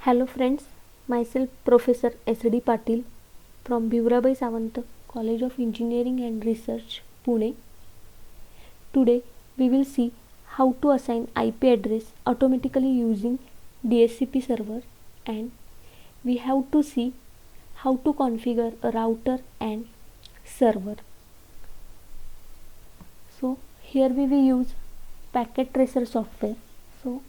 Hello friends, myself Professor S.D. Patil from Bhivrabai Sawant College of Engineering and Research, Pune. Today we will see how to assign IP address automatically using DHCP server, and we have to see how to configure a router and server. So here we will use packet tracer software. So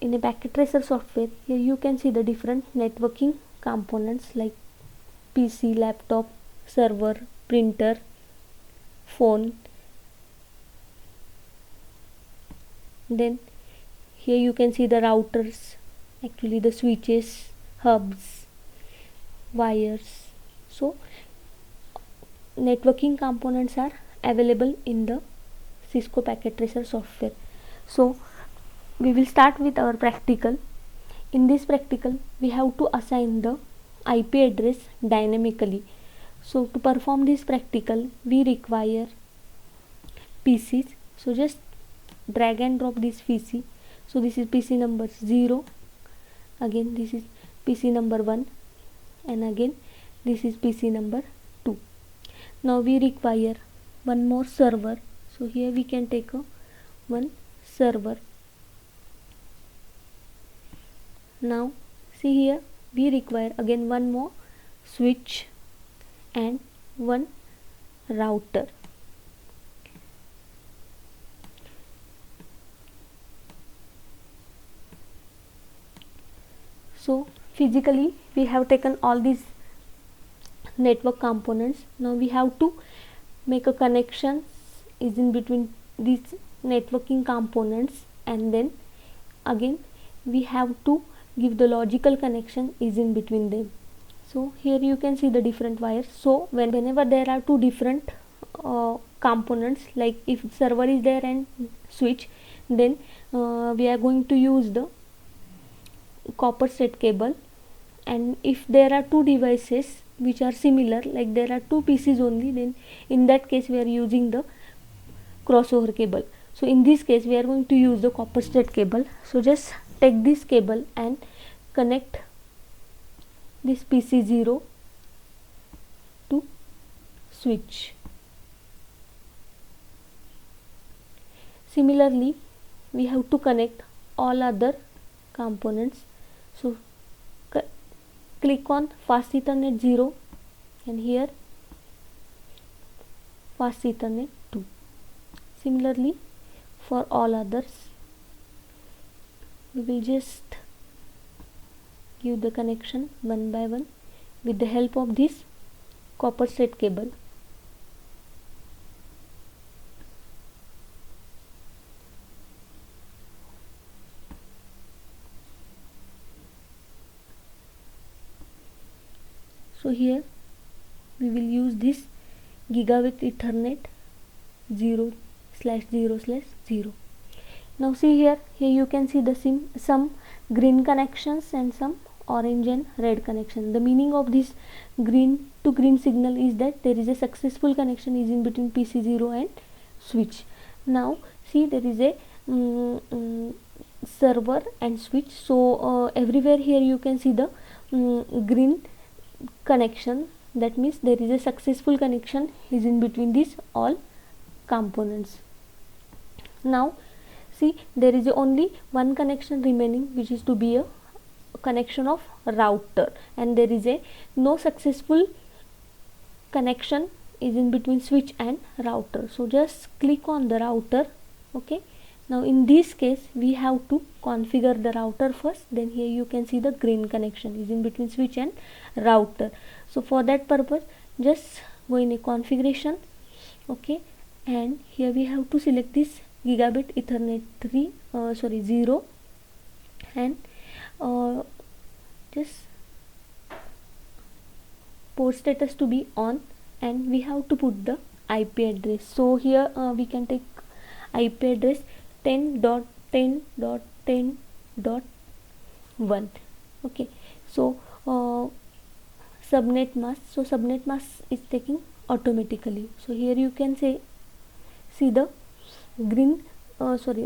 in a packet tracer software, here you can see the different networking components like PC, laptop, server, printer, phone. Then here you can see the routers, actually the switches, hubs, wires. So networking components are available in the Cisco packet tracer software. So we will start with our practical. In this practical we have to assign the IP address dynamically. So to perform this practical we require PCs. So just drag and drop this PC. So this is PC number 0, again this is PC number 1, and again this is PC number 2. Now we require one more server. So here we can take one server. Now see here we require again one more switch and one router. So physically we have taken all these network components. Now we have to make a connection is in between these networking components, and then again we have to give the logical connection is in between them. So here you can see the different wires. So whenever there are two different components, like if server is there and switch, then we are going to use the copper straight cable, and if there are two devices which are similar, like there are two PCs only, then in that case we are using the crossover cable. So in this case we are going to use the copper straight cable. So just take this cable and connect this PC 0 to switch. Similarly we have to connect all other components. So click on fast Ethernet 0 and here fast Ethernet 2. Similarly for all others we will just give the connection one by one with the help of this copper straight cable. So here we will use this gigabit Ethernet 0/0/0. Now see here you can see the some green connections and some orange and red connection. The meaning of this green to green signal is that there is a successful connection is in between PC 0 and switch. Now see there is a server and switch. So everywhere here you can see the green connection. That means there is a successful connection is in between these all components. Now see there is only one connection remaining, which is to be a connection of router, and there is a no successful connection is in between switch and router. So just click on the router. Okay, now in this case we have to configure the router first, then here you can see the green connection is in between switch and router. So for that purpose just go in a configuration. Okay, and here we have to select this gigabit Ethernet 0 and just port status to be on, and we have to put the IP address. So here we can take IP address 10.10.10.1. okay, so subnet mask. So subnet mask is taking automatically. So here you can see the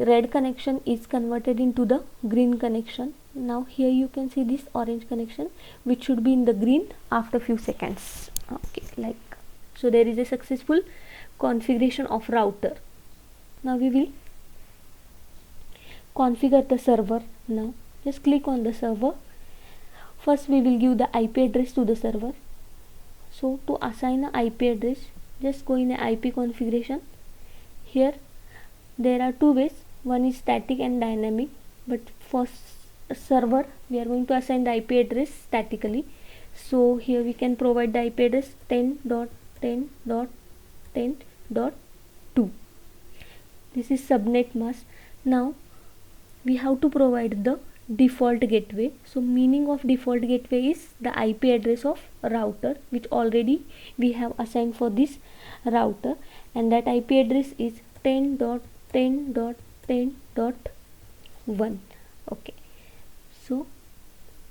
red connection is converted into the green connection. Now here you can see this orange connection which should be in the green after few seconds. Okay, like so there is a successful configuration of router. Now we will configure the server. Now just click on the server. First we will give the IP address to the server. So to assign an IP address, just go in a IP configuration. Here there are two ways, one is static and dynamic, but for server we are going to assign the IP address statically. So here we can provide the IP address 10.10.10.2. this is subnet mask. Now we have to provide the default gateway. So meaning of default gateway is the IP address of router which already we have assigned for this router, and that IP address is 10.10.10.1. okay, so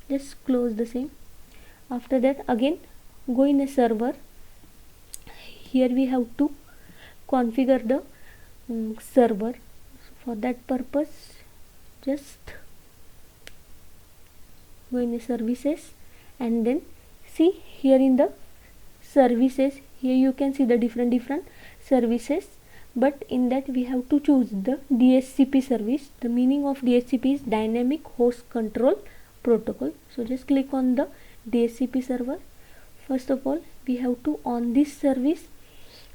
just close the same. After that again go in a server. Here we have to configure the server. So for that purpose just go in the services and then see here in the services, here you can see the different services, but in that we have to choose the DHCP service. The meaning of DHCP is dynamic host control protocol. So just click on the DHCP server. First of all we have to on this service.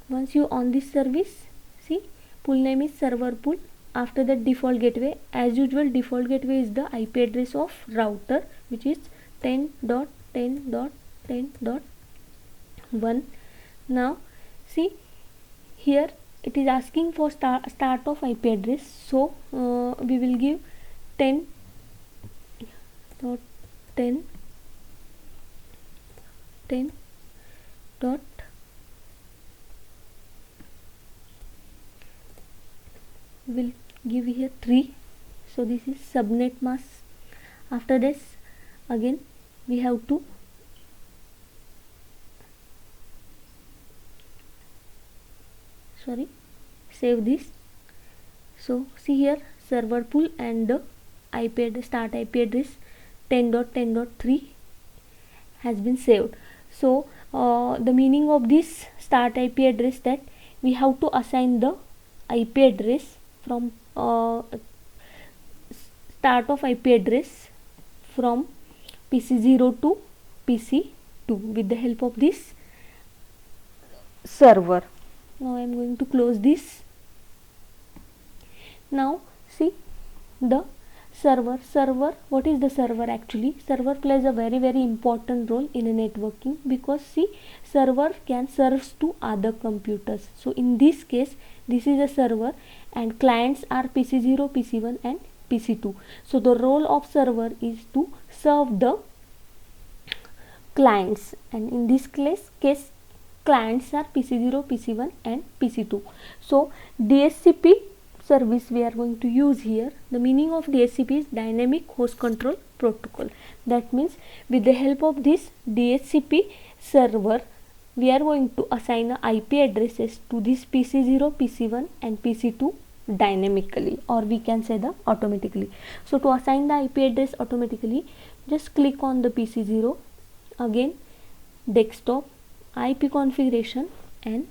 Once you on this service, see pool name is server pool. After that default gateway, as usual default gateway is the IP address of router which is 10.10.10.1. now see here it is asking for start of IP address, so we will give 10.10 dot will give here 3. so this is subnet mask. After this again we have to save this. So see here server pool and the IP address, start IP address 10.10.3 has been saved. So the meaning of this start IP address that we have to assign the IP address from start of IP address from PC0 to PC2 with the help of this server. Now I am going to close this. Now see the server. What is the server actually? Server plays a very important role in a networking, because see server can serve to other computers. So in this case this is a server and clients are PC0, PC1 and PC2. So the role of server is to serve the clients, and in this case clients are PC0, PC1 and PC2. So DHCP service we are going to use here. The meaning of DHCP is dynamic host control protocol. That means with the help of this DHCP server we are going to assign IP addresses to this PC0, PC1 and PC2 dynamically, or we can say the automatically. So to assign the IP address automatically, just click on the PC0, again desktop, IP configuration, and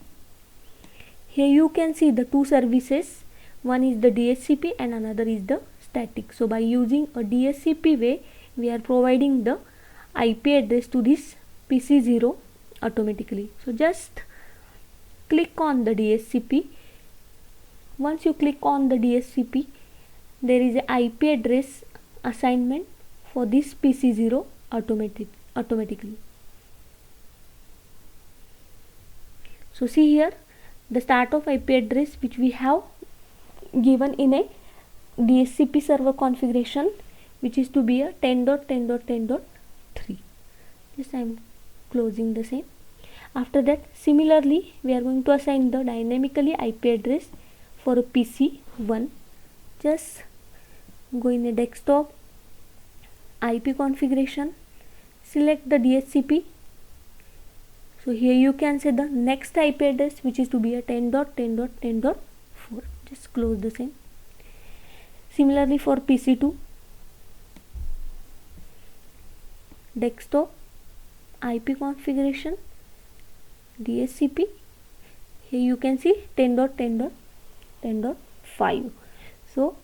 here you can see the two services. One is the DHCP and another is the static. So by using a DHCP way we are providing the IP address to this PC0 automatically. So just click on the DHCP. Once you click on the DHCP, there is a IP address assignment for this PC0 automatically. So see here the start of IP address which we have given in a DHCP server configuration, which is to be a 10.10.10.3. Just I am closing the same. After that similarly we are going to assign the dynamically IP address for a PC1. Just go in a desktop, IP configuration, select the DHCP. So here you can say the next IP address which is to be a 10.10.10.4. Just close the same. Similarly for PC2, desktop IP configuration, DHCP. Here you can see 10.10.10.5. So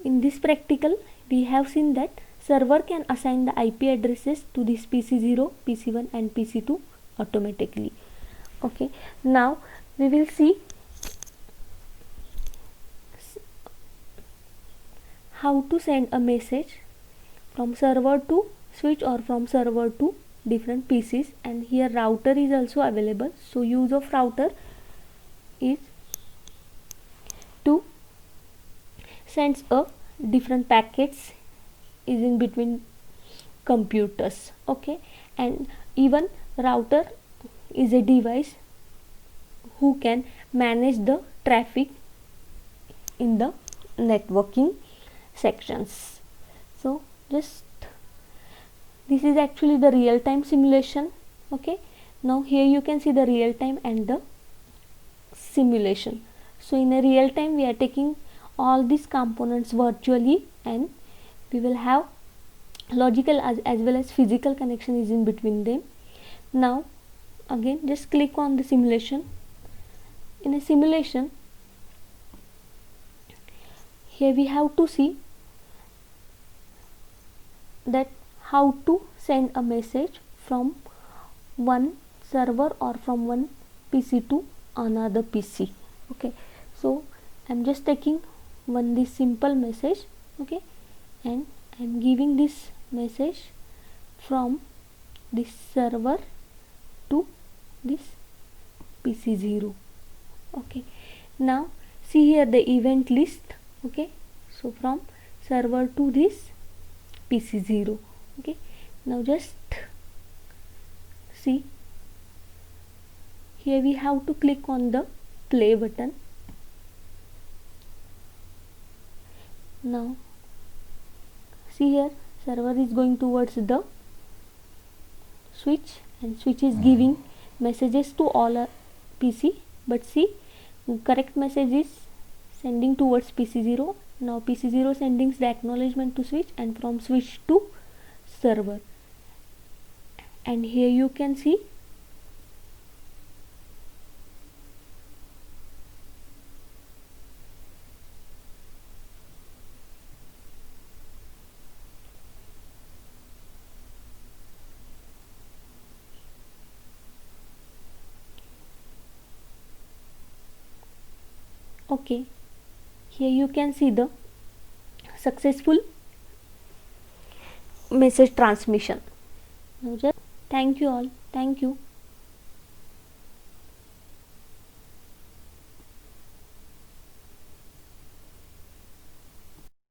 in this practical we have seen that server can assign the IP addresses to this PC0, PC1 and PC2 automatically. Okay, now we will see how to send a message from server to switch or from server to different PCs, and here router is also available. So use of router is to sends a different packets is in between computers. Okay, and even router is a device who can manage the traffic in the networking sections. So just this is actually the real-time simulation. Okay, now here you can see the real-time and the simulation. So in a real time we are taking all these components virtually, and we will have logical as well as physical connection is in between them. Now again just click on the simulation. In a simulation, here we have to see that how to send a message from one server or from one PC to another PC. Okay, so I'm just taking this simple message. Okay, and I'm giving this message from this server to this PC0. Okay, now see here the event list. Okay, so from server to this PC0. Okay, now just see here we have to click on the play button. Now see here server is going towards the switch, and switch is giving messages to all PC, but see correct message is sending towards PC0. Now PC0 sending the acknowledgement to switch, and from switch to server. And here you can see okay, here you can see the successful message transmission. Now just thank you all. Thank you.